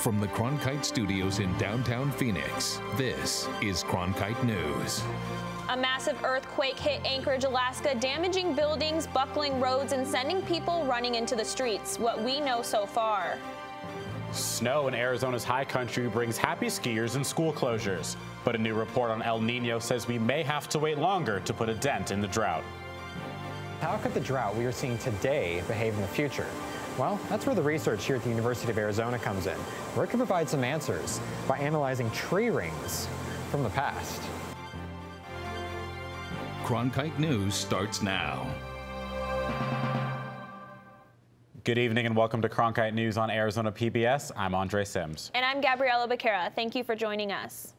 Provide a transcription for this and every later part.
From the Cronkite studios in downtown Phoenix, this is Cronkite News. A massive earthquake hit Anchorage, Alaska, damaging buildings, buckling roads, and sending people running into the streets. What we know so far. Snow in Arizona's high country brings happy skiers and school closures. But a new report on El Nino says we may have to wait longer to put a dent in the drought. How could the drought we are seeing today behave in the future? Well, that's where the research here at the University of Arizona comes in, where it can provide some answers by analyzing tree rings from the past. Cronkite News starts now. Good evening and welcome to Cronkite News on Arizona PBS. I'm Andre Sims. And I'm Gabriela Becerra. Thank you for joining us.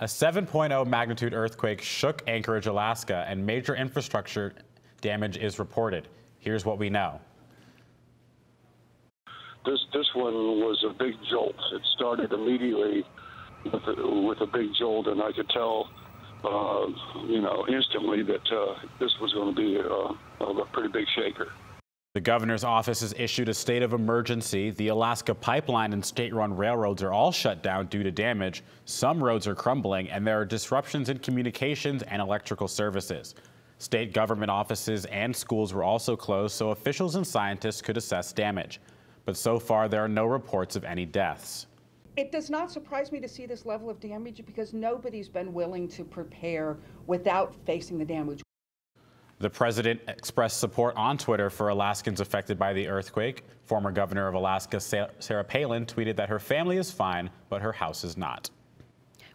A 7.0 magnitude earthquake shook Anchorage, Alaska, and major infrastructure damage is reported. Here's what we know. This one was a big jolt. It started immediately with a big jolt, and I could tell, instantly that this was going to be a pretty big shaker. The governor's office has issued a state of emergency. The Alaska pipeline and state-run railroads are all shut down due to damage. Some roads are crumbling, and there are disruptions in communications and electrical services. State government offices and schools were also closed so officials and scientists could assess damage. But so far, there are no reports of any deaths. It does not surprise me to see this level of damage because nobody's been willing to prepare without facing the damage. The president expressed support on Twitter for Alaskans affected by the earthquake. Former governor of Alaska, Sarah Palin, tweeted that her family is fine, but her house is not.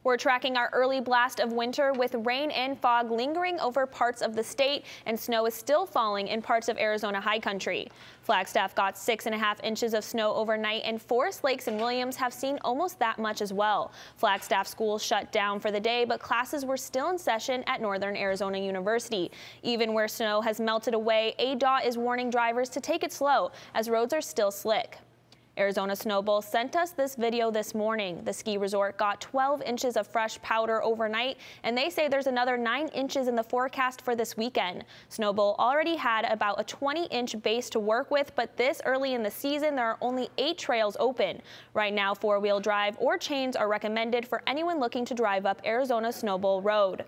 We're tracking our early blast of winter with rain and fog lingering over parts of the state, and snow is still falling in parts of Arizona high country. Flagstaff got 6.5 inches of snow overnight, and Forest Lakes and Williams have seen almost that much as well. Flagstaff schools shut down for the day, but classes were still in session at Northern Arizona University. Even where snow has melted away, ADOT is warning drivers to take it slow as roads are still slick. Arizona Snow Bowl sent us this video this morning. The ski resort got 12 inches of fresh powder overnight, and they say there's another 9 inches in the forecast for this weekend. Snow Bowl already had about a 20-inch base to work with, but this early in the season, there are only 8 trails open. Right now, four-wheel drive or chains are recommended for anyone looking to drive up Arizona Snow Bowl Road.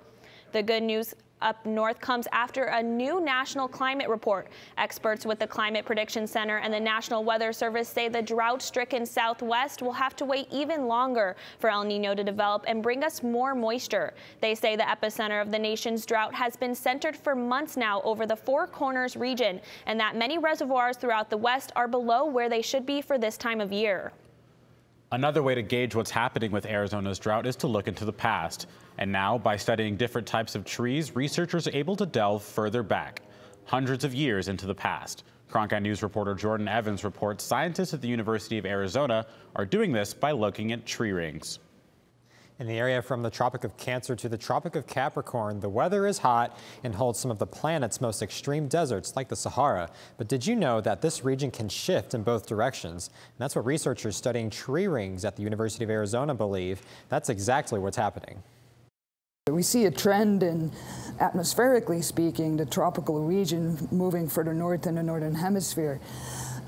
The good news up north comes after a new national climate report. Experts with the Climate Prediction Center and the National Weather Service say the drought-stricken Southwest will have to wait even longer for El Nino to develop and bring us more moisture. They say the epicenter of the nation's drought has been centered for months now over the Four Corners region, and that many reservoirs throughout the West are below where they should be for this time of year. Another way to gauge what's happening with Arizona's drought is to look into the past. And now, by studying different types of trees, researchers are able to delve further back, hundreds of years into the past. Cronkite News reporter Jordan Evans reports scientists at the University of Arizona are doing this by looking at tree rings. In the area from the Tropic of Cancer to the Tropic of Capricorn, the weather is hot and holds some of the planet's most extreme deserts, like the Sahara. But did you know that this region can shift in both directions? And that's what researchers studying tree rings at the University of Arizona believe. That's exactly what's happening. We see a trend in, atmospherically speaking, the tropical region moving further north in the northern hemisphere.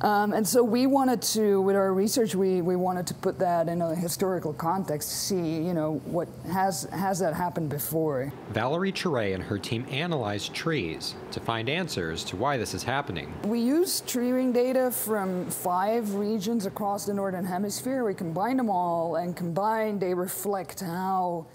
And so we wanted to, with our research, we wanted to put that in a historical context to see, what has that happened before. Valerie Ture and her team analyzed trees to find answers to why this is happening. We used tree ring data from 5 regions across the northern hemisphere. We combined them all, and combined they reflect how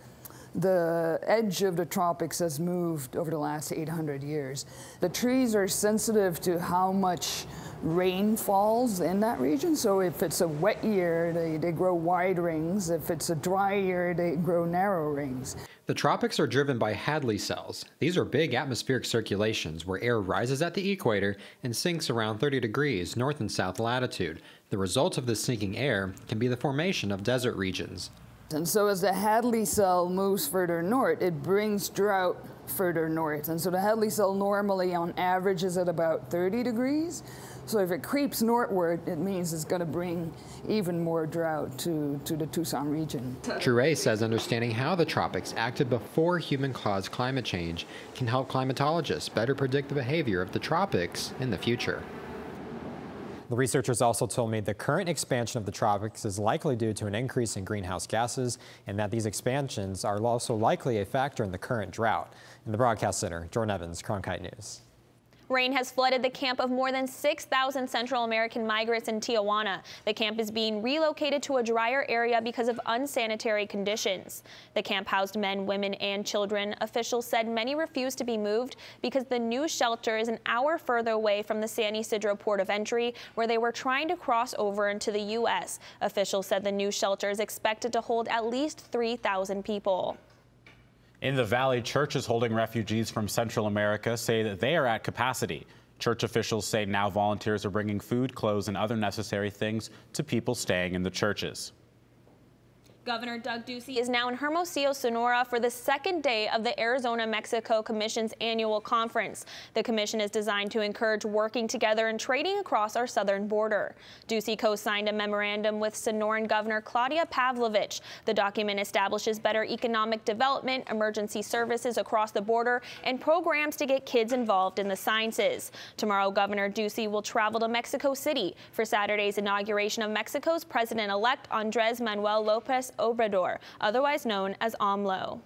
the edge of the tropics has moved over the last 800 years. The trees are sensitive to how much rain falls in that region. So if it's a wet year, they grow wide rings. If it's a dry year, they grow narrow rings. The tropics are driven by Hadley cells. These are big atmospheric circulations where air rises at the equator and sinks around 30 degrees north and south latitude. The result of this sinking air can be the formation of desert regions. And so as the Hadley cell moves further north, it brings drought further north. And so the Hadley cell normally on average is at about 30 degrees. So if it creeps northward, it means it's going to bring even more drought to the Tucson region. Ture says understanding how the tropics acted before human-caused climate change can help climatologists better predict the behavior of the tropics in the future. The researchers also told me the current expansion of the tropics is likely due to an increase in greenhouse gases, and that these expansions are also likely a factor in the current drought. In the broadcast center, Jordan Evans, Cronkite News. Rain has flooded the camp of more than 6,000 Central American migrants in Tijuana. The camp is being relocated to a drier area because of unsanitary conditions. The camp housed men, women, and children. Officials said many refused to be moved because the new shelter is an hour further away from the San Ysidro port of entry, where they were trying to cross over into the U.S. Officials said the new shelter is expected to hold at least 3,000 people. In the Valley, churches holding refugees from Central America say that they are at capacity. Church officials say now volunteers are bringing food, clothes, and other necessary things to people staying in the churches. Governor Doug Ducey is now in Hermosillo, Sonora for the second day of the Arizona-Mexico Commission's annual conference. The commission is designed to encourage working together and trading across our southern border. Ducey co-signed a memorandum with Sonoran Governor Claudia Pavlovich. The document establishes better economic development, emergency services across the border, and programs to get kids involved in the sciences. Tomorrow, Governor Ducey will travel to Mexico City for Saturday's inauguration of Mexico's president-elect Andrés Manuel López Obrador, otherwise known as AMLO.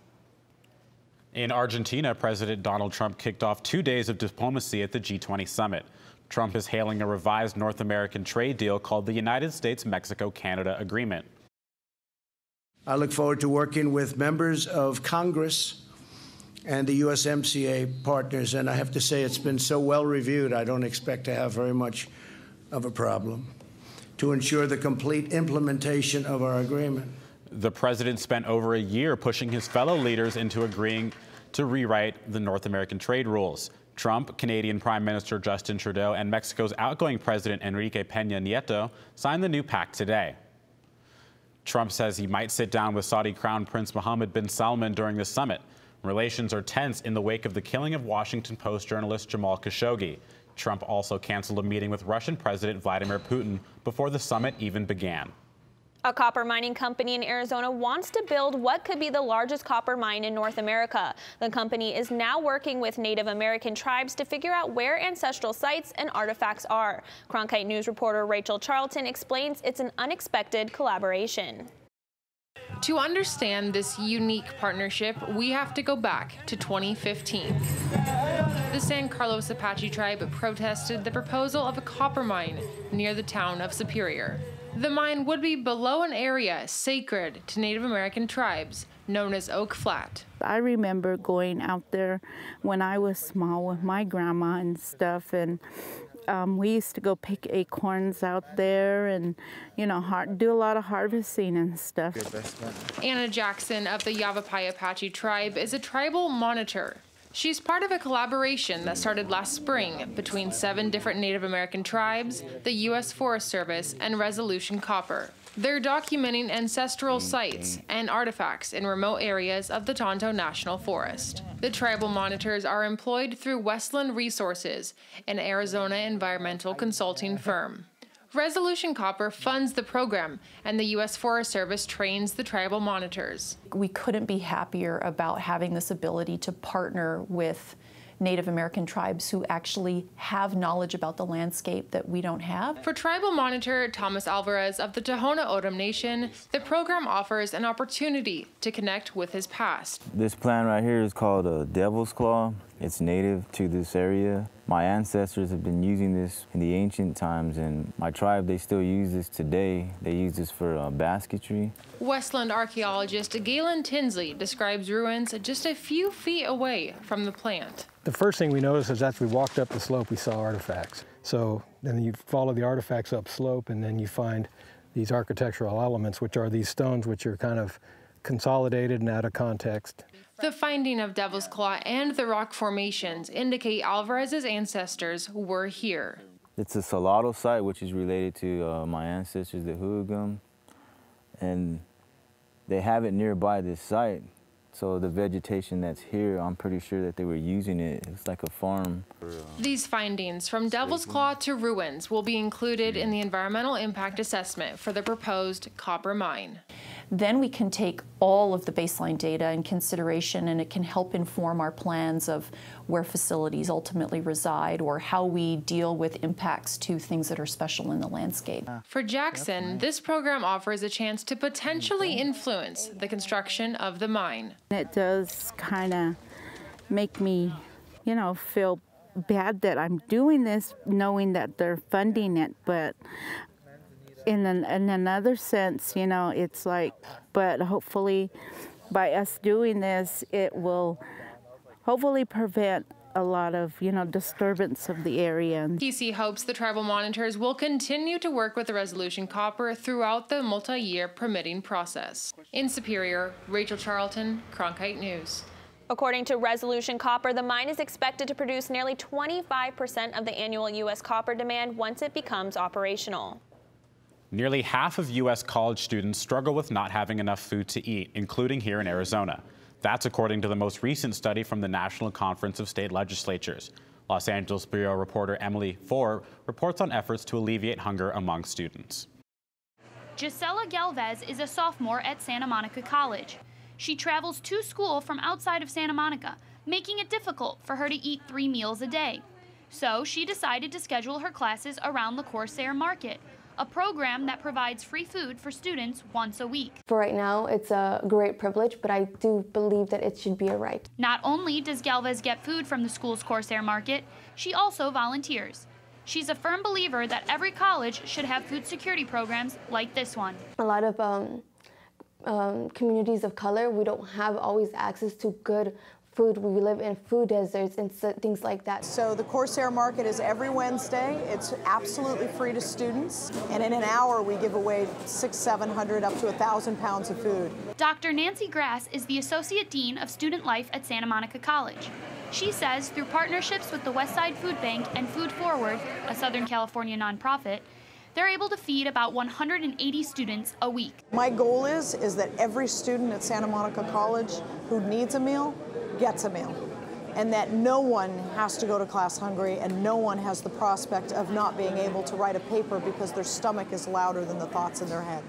In Argentina, President Donald Trump kicked off 2 days of diplomacy at the G20 summit. Trump is hailing a revised North American trade deal called the United States-Mexico-Canada Agreement. I look forward to working with members of Congress and the USMCA partners, and I have to say it's been so well reviewed, I don't expect to have very much of a problem to ensure the complete implementation of our agreement. The president spent over a year pushing his fellow leaders into agreeing to rewrite the North American trade rules. Trump, Canadian Prime Minister Justin Trudeau, and Mexico's outgoing President Enrique Peña Nieto signed the new pact today. Trump says he might sit down with Saudi Crown Prince Mohammed bin Salman during the summit. Relations are tense in the wake of the killing of Washington Post journalist Jamal Khashoggi. Trump also canceled a meeting with Russian President Vladimir Putin before the summit even began. A copper mining company in Arizona wants to build what could be the largest copper mine in North America. The company is now working with Native American tribes to figure out where ancestral sites and artifacts are. Cronkite News reporter Rachel Charlton explains it's an unexpected collaboration. To understand this unique partnership, we have to go back to 2015. The San Carlos Apache tribe protested the proposal of a copper mine near the town of Superior. The mine would be below an area sacred to Native American tribes, known as Oak Flat. I remember going out there when I was small with my grandma and stuff, and we used to go pick acorns out there and, you know, do a lot of harvesting and stuff. Anna Jackson of the Yavapai Apache tribe is a tribal monitor. She's part of a collaboration that started last spring between 7 different Native American tribes, the U.S. Forest Service, and Resolution Copper. They're documenting ancestral sites and artifacts in remote areas of the Tonto National Forest. The tribal monitors are employed through Westland Resources, an Arizona environmental consulting firm. Resolution Copper funds the program, and the U.S. Forest Service trains the tribal monitors. We couldn't be happier about having this ability to partner with Native American tribes who actually have knowledge about the landscape that we don't have. For tribal monitor Thomas Alvarez of the Tohono O'odham Nation, the program offers an opportunity to connect with his past. This plant right here is called a devil's claw. It's native to this area. My ancestors have been using this in the ancient times, and my tribe, they still use this today. They use this for basketry. Westland archaeologist Galen Tinsley describes ruins just a few feet away from the plant. The first thing we noticed is as we walked up the slope, we saw artifacts. So then you follow the artifacts up slope, and then you find these architectural elements, which are these stones which are kind of consolidated and out of context. The finding of Devil's Claw and the rock formations indicate Alvarez's ancestors were here. It's a Salado site, which is related to my ancestors, the Hoogum, and they have it nearby this site. So the vegetation that's here, I'm pretty sure that they were using it. It's like a farm. These findings, from Devil's Claw to ruins, will be included in the environmental impact assessment for the proposed copper mine. then we can take all of the baseline data in consideration, and it can help inform our plans of where facilities ultimately reside or how we deal with impacts to things that are special in the landscape. For Jackson, this program offers a chance to potentially influence the construction of the mine. It does kind of make me, you know, feel bad that I'm doing this knowing that they're funding it, but in another sense, you know, it's like, but hopefully by us doing this, it will hopefully prevent a lot of, you know, disturbance of the area. TC hopes the tribal monitors will continue to work with the Resolution Copper throughout the multi-year permitting process. In Superior, Rachel Charlton, Cronkite News. According to Resolution Copper, the mine is expected to produce nearly 25% of the annual U.S. copper demand once it becomes operational. Nearly half of U.S. college students struggle with not having enough food to eat, including here in Arizona. That's according to the most recent study from the National Conference of State Legislatures. Los Angeles Bureau reporter Emily Four reports on efforts to alleviate hunger among students. Gisela Galvez is a sophomore at Santa Monica College. She travels to school from outside of Santa Monica, making it difficult for her to eat 3 meals a day. So she decided to schedule her classes around the Corsair Market, a program that provides free food for students once a week. For right now, it's a great privilege, but I do believe that it should be a right. Not only does Galvez get food from the school's Corsair Market, she also volunteers. She's a firm believer that every college should have food security programs like this one. A lot of communities of color, we don't have always access to good food. We live in food deserts and things like that. So the Corsair Market is every Wednesday. It's absolutely free to students. And in an hour, we give away 600, 700, up to 1,000 pounds of food. Dr. Nancy Grass is the Associate Dean of Student Life at Santa Monica College. She says through partnerships with the Westside Food Bank and Food Forward, a Southern California nonprofit, they're able to feed about 180 students a week. My goal is that every student at Santa Monica College who needs a meal gets a meal, and that no one has to go to class hungry, and no one has the prospect of not being able to write a paper because their stomach is louder than the thoughts in their head.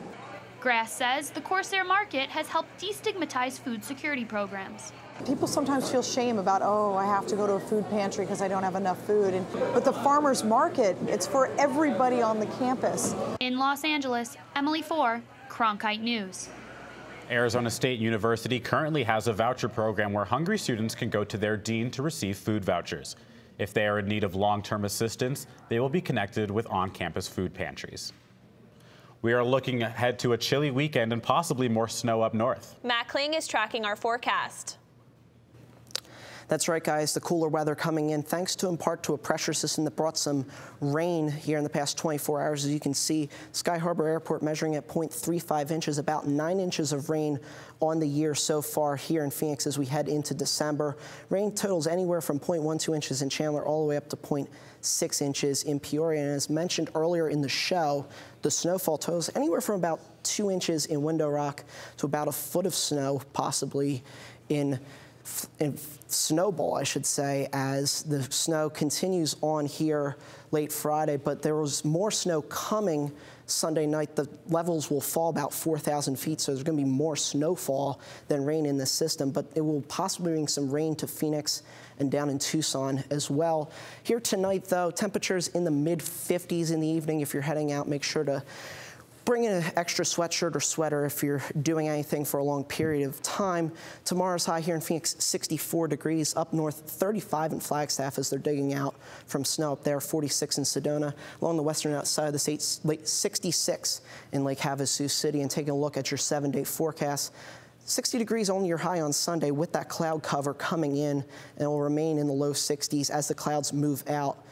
Grass says the Corsair Market has helped destigmatize food security programs. People sometimes feel shame about, oh, I have to go to a food pantry because I don't have enough food. But the farmer's market, it's for everybody on the campus. In Los Angeles, Emily Four, Cronkite News. Arizona State University currently has a voucher program where hungry students can go to their dean to receive food vouchers. If they are in need of long-term assistance, they will be connected with on-campus food pantries. We are looking ahead to a chilly weekend and possibly more snow up north. Matt Kling is tracking our forecast. That's right, guys. The cooler weather coming in thanks to in part to a pressure system that brought some rain here in the past 24 hours. As you can see, Sky Harbor Airport measuring at 0.35 inches, about 9 inches of rain on the year so far here in Phoenix as we head into December. Rain totals anywhere from 0.12 inches in Chandler all the way up to 0.6 inches in Peoria. And as mentioned earlier in the show, the snowfall totals anywhere from about 2 inches in Window Rock to about a foot of snow, possibly in Snowball, I should say, as the snow continues on here late Friday. But there was more snow coming Sunday night. The levels will fall about 4,000 feet, so there's going to be more snowfall than rain in this system. But it will possibly bring some rain to Phoenix and down in Tucson as well. Here tonight, though, temperatures in the mid-50s in the evening. If you're heading out, make sure to bring in an extra sweatshirt or sweater if you're doing anything for a long period of time. Tomorrow's high here in Phoenix, 64 degrees. Up north, 35 in Flagstaff as they're digging out from snow up there, 46 in Sedona. Along the western outside of the state, 66 in Lake Havasu City. And taking a look at your 7-day forecast, 60 degrees only your high on Sunday with that cloud cover coming in, and it will remain in the low 60s as the clouds move out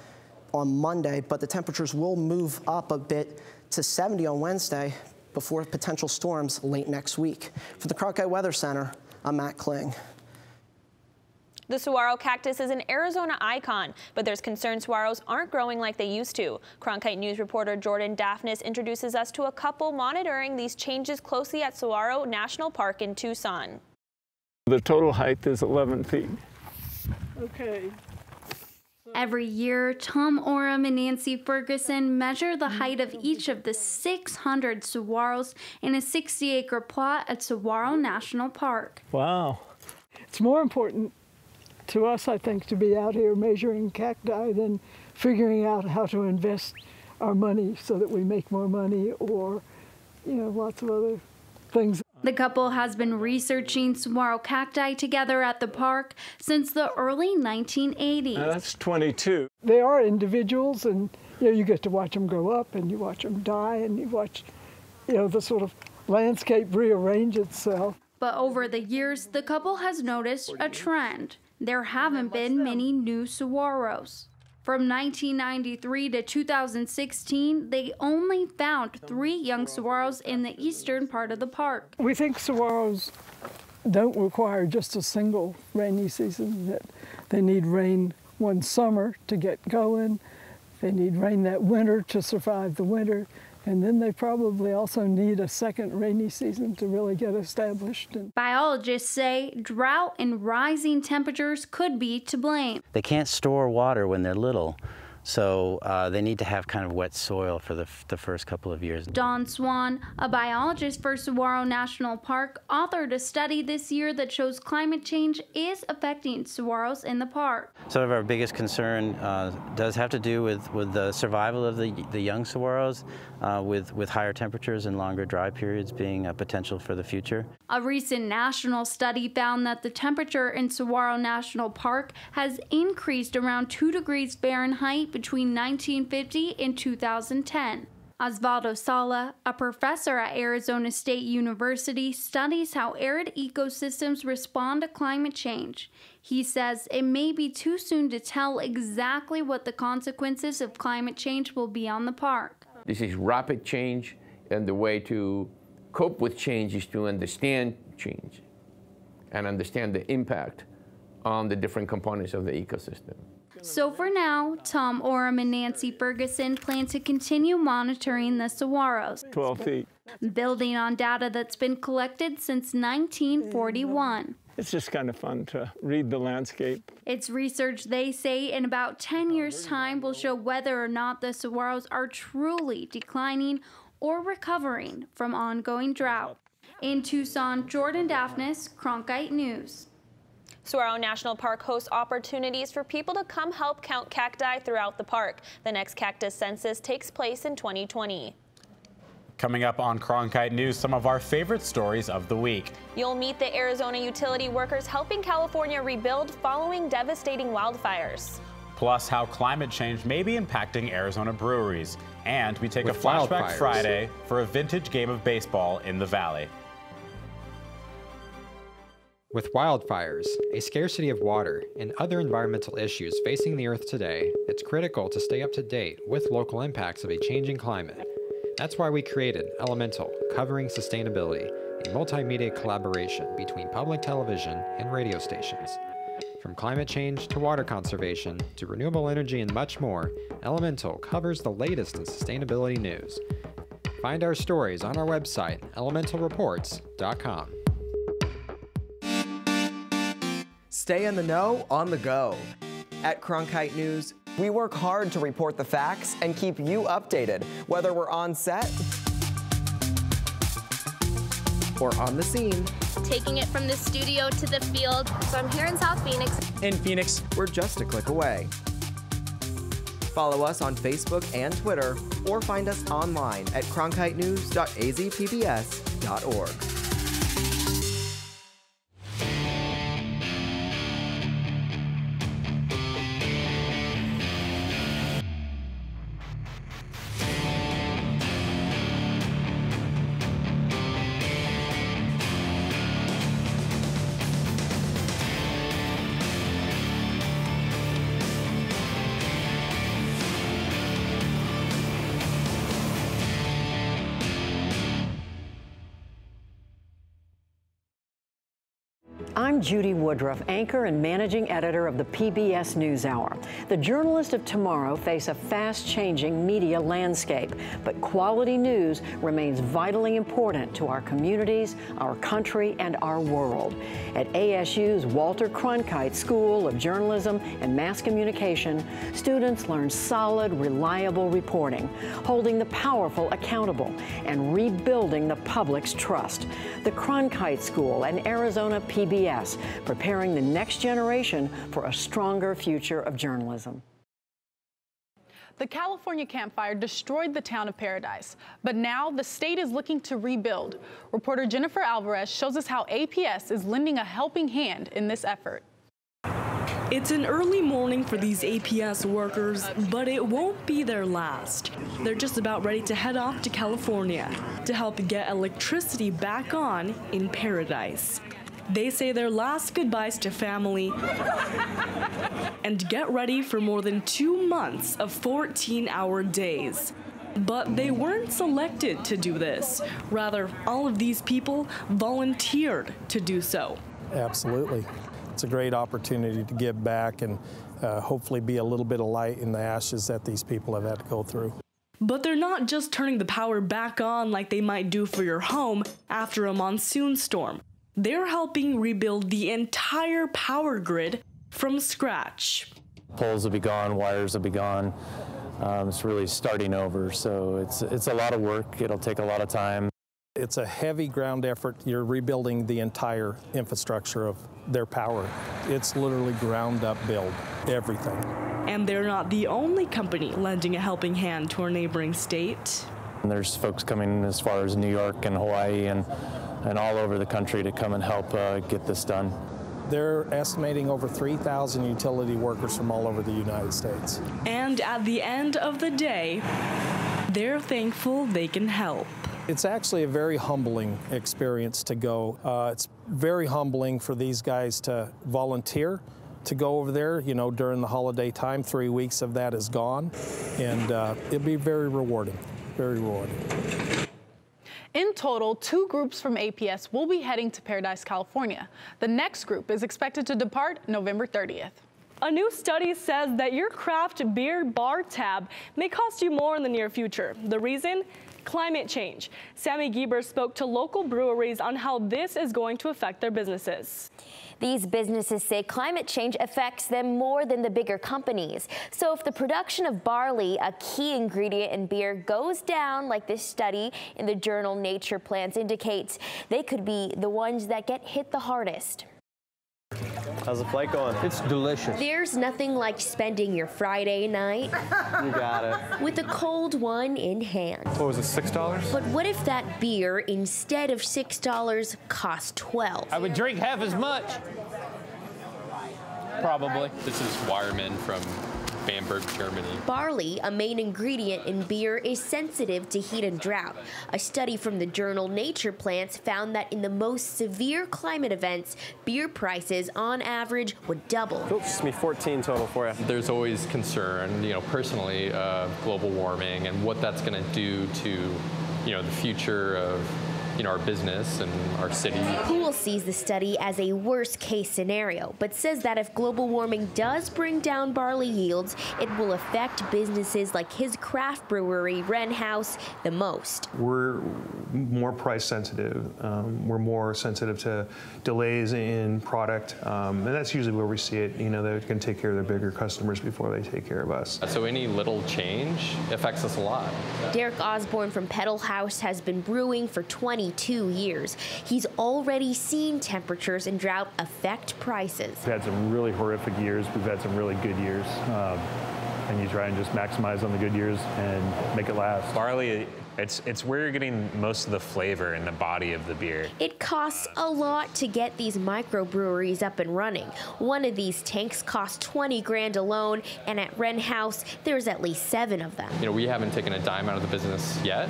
on Monday. But the temperatures will move up a bit to 70 on Wednesday before potential storms late next week. For the Cronkite Weather Center, I'm Matt Kling. The saguaro cactus is an Arizona icon, but there's concern saguaros aren't growing like they used to. Cronkite News reporter Jordan Daphnis introduces us to a couple monitoring these changes closely at Saguaro National Park in Tucson. The total height is 11 feet. Okay. Every year, Tom Oram and Nancy Ferguson measure the height of each of the 600 saguaros in a 60-acre plot at Saguaro National Park. Wow. It's more important to us, I think, to be out here measuring cacti than figuring out how to invest our money so that we make more money or, lots of other things. The couple has been researching saguaro cacti together at the park since the early 1980s. That's 22. They are individuals, and you get to watch them grow up, and you watch them die, and you watch, the sort of landscape rearrange itself. But over the years, the couple has noticed a trend. There haven't been many new saguaros. From 1993 to 2016, they only found 3 young saguaros in the eastern part of the park. We think saguaros don't require just a single rainy season, that they need rain one summer to get going, they need rain that winter to survive the winter, and then they probably also need a second rainy season to really get established. Biologists say drought and rising temperatures could be to blame. They can't store water when they're little, so they need to have kind of wet soil for the first couple of years. Don Swan, a biologist for Saguaro National Park, authored a study this year that shows climate change is affecting saguaros in the park. Some of our biggest concern does have to do with the survival of the young saguaros, with higher temperatures and longer dry periods being a potential for the future. A recent national study found that the temperature in Saguaro National Park has increased around 2 degrees Fahrenheit between 1950 and 2010. Osvaldo Sala, a professor at Arizona State University, studies how arid ecosystems respond to climate change. He says it may be too soon to tell exactly what the consequences of climate change will be on the park. This is rapid change, and the way to cope with change is to understand change and understand the impact on the different components of the ecosystem. So for now, Tom Oram and Nancy Ferguson plan to continue monitoring the saguaros, 12 feet, building on data that's been collected since 1941. It's just kind of fun to read the landscape. It's research they say in about 10 years' time will show whether or not the saguaros are truly declining or recovering from ongoing drought. In Tucson, Jordan Daphnis, Cronkite News. Saguaro National Park hosts opportunities for people to come help count cacti throughout the park. The next cactus census takes place in 2020. Coming up on Cronkite News, some of our favorite stories of the week. You'll meet the Arizona utility workers helping California rebuild following devastating wildfires. Plus, how climate change may be impacting Arizona breweries. And we take With a Flashback wildfires. Friday for a vintage game of baseball in the Valley. With wildfires, a scarcity of water, and other environmental issues facing the Earth today, it's critical to stay up to date with local impacts of a changing climate. That's why we created Elemental, Covering Sustainability, a multimedia collaboration between public television and radio stations. From climate change to water conservation to renewable energy and much more, Elemental covers the latest in sustainability news. Find our stories on our website, elementalreports.com. Stay in the know on the go. At Cronkite News, we work hard to report the facts and keep you updated, whether we're on set or on the scene. Taking it from the studio to the field. So I'm here in South Phoenix. In Phoenix, we're just a click away. Follow us on Facebook and Twitter, or find us online at cronkitenews.azpbs.org. I'm Judy Woodruff, anchor and managing editor of the PBS NewsHour. The journalists of tomorrow face a fast-changing media landscape, but quality news remains vitally important to our communities, our country, and our world. At ASU's Walter Cronkite School of Journalism and Mass Communication, students learn solid, reliable reporting, holding the powerful accountable, and rebuilding the public's trust. The Cronkite School and Arizona PBS, preparing the next generation for a stronger future of journalism. The California Camp Fire destroyed the town of Paradise, but now the state is looking to rebuild. Reporter Jennifer Alvarez shows us how APS is lending a helping hand in this effort. It's an early morning for these APS workers, but it won't be their last. They're just about ready to head off to California to help get electricity back on in Paradise. They say their last goodbyes to family and get ready for more than 2 months of 14-hour days. But they weren't selected to do this. Rather, all of these people volunteered to do so. Absolutely. It's a great opportunity to give back and hopefully be a little bit of light in the ashes that these people have had to go through. But they're not just turning the power back on like they might do for your home after a monsoon storm. They're helping rebuild the entire power grid from scratch. Poles will be gone, wires will be gone. It's really starting over, so it's a lot of work. It'll take a lot of time. It's a heavy ground effort. You're rebuilding the entire infrastructure of their power. It's literally ground up build, everything. And they're not the only company lending a helping hand to our neighboring state. And there's folks coming as far as New York and Hawaii and all over the country to come and help get this done. They're estimating over 3,000 utility workers from all over the United States. And at the end of the day, they're thankful they can help. It's actually a very humbling experience to go. It's very humbling for these guys to volunteer to go over there, you know, during the holiday time. 3 weeks of that is gone, and it'll be very rewarding, very rewarding. In total, 2 groups from APS will be heading to Paradise, California. The next group is expected to depart November 30th. A new study says that your craft beer bar tab may cost you more in the near future. The reason? Climate change. Sammy Gieber spoke to local breweries on how this is going to affect their businesses. These businesses say climate change affects them more than the bigger companies. So if the production of barley, a key ingredient in beer, goes down like this study in the journal Nature Plants indicates, they could be the ones that get hit the hardest. How's the flight going? It's delicious. There's nothing like spending your Friday night You got it. with a cold one in hand. What was it, $6? But what if that beer, instead of $6, cost $12? I would drink half as much. Probably. This is Wireman from Bamberg, Germany. Barley, a main ingredient in beer, is sensitive to heat and drought. A study from the journal Nature Plants found that in the most severe climate events, beer prices on average would double. Oops, me 14 total for you. There's always concern, personally, of global warming and what that's going to do to, the future of our business and our city. Poole sees the study as a worst-case scenario, but says that if global warming does bring down barley yields, it will affect businesses like his craft brewery, Wren House, the most. We're more price sensitive. We're more sensitive to delays in product, and that's usually where we see it. They can take care of their bigger customers before they take care of us. So any little change affects us a lot. Derek Osborne from Pedal House has been brewing for 22 years. He's already seen temperatures and drought affect prices. We've had some really horrific years. We've had some really good years. And you try and just maximize on the good years and make it last. Barley, it's where you're getting most of the flavor in the body of the beer. It costs a lot to get these microbreweries up and running. One of these tanks costs 20 grand alone, and at Wren House, there's at least 7 of them. We haven't taken a dime out of the business yet.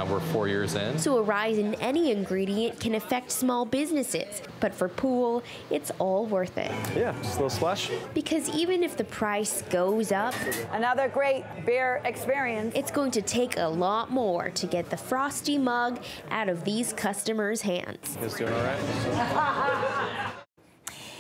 We're 4 years in. So a rise in any ingredient can affect small businesses, but for Poole, it's all worth it. Yeah, just a little splash. Because even if the price goes up, another great beer experience, it's going to take a lot more to get the frosty mug out of these customers' hands. You guys doing all right?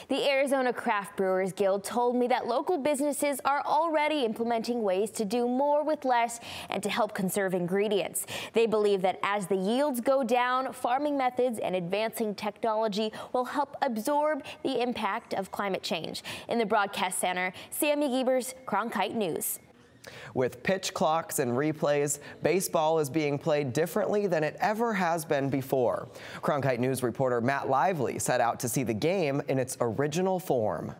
The Arizona Craft Brewers Guild told me that local businesses are already implementing ways to do more with less and to help conserve ingredients. They believe that as the yields go down, farming methods and advancing technology will help absorb the impact of climate change. In the broadcast center, Sammy Giebers, Cronkite News. With pitch clocks and replays, baseball is being played differently than it ever has been before. Cronkite News reporter Matt Lively set out to see the game in its original form.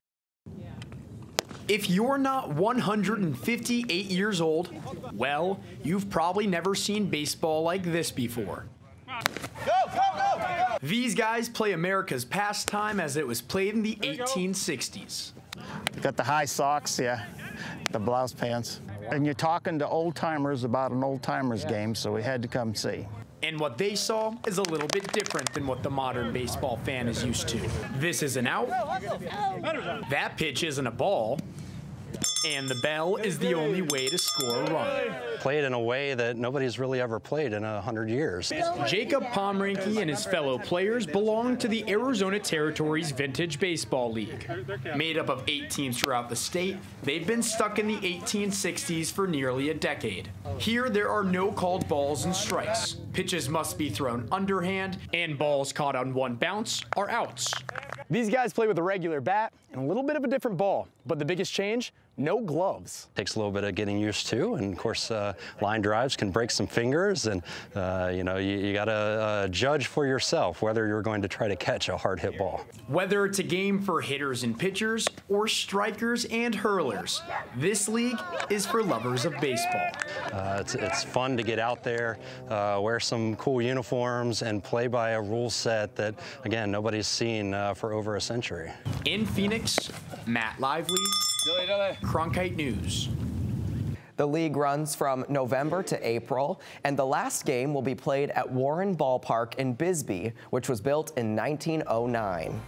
If you're not 158 years old, well, you've probably never seen baseball like this before. Go! These guys play America's pastime as it was played in the 1860s. You got the high socks, yeah, the blouse pants. And you're talking to old timers about an old timers game, so we had to come see. And what they saw is a little bit different than what the modern baseball fan is used to. This is an out, that pitch isn't a ball, and the bell is the only way to score a run. Played in a way that nobody's really ever played in 100 years. Jacob Pomranke and his fellow players belong to the Arizona Territories Vintage Baseball League. Made up of 8 teams throughout the state, they've been stuck in the 1860s for nearly a decade. Here, there are no called balls and strikes. Pitches must be thrown underhand, and balls caught on one bounce are outs. These guys play with a regular bat and a little bit of a different ball, but the biggest change, no gloves. Takes a little bit of getting used to, and of course line drives can break some fingers, and you know, you gotta judge for yourself whether you're going to try to catch a hard hit ball. Whether it's a game for hitters and pitchers or strikers and hurlers, this league is for lovers of baseball. It's fun to get out there, wear some cool uniforms, and play by a rule set that, again, nobody's seen for over a century. In Phoenix, Matt Lively, Cronkite News. The league runs from November to April, and the last game will be played at Warren Ballpark in Bisbee, which was built in 1909.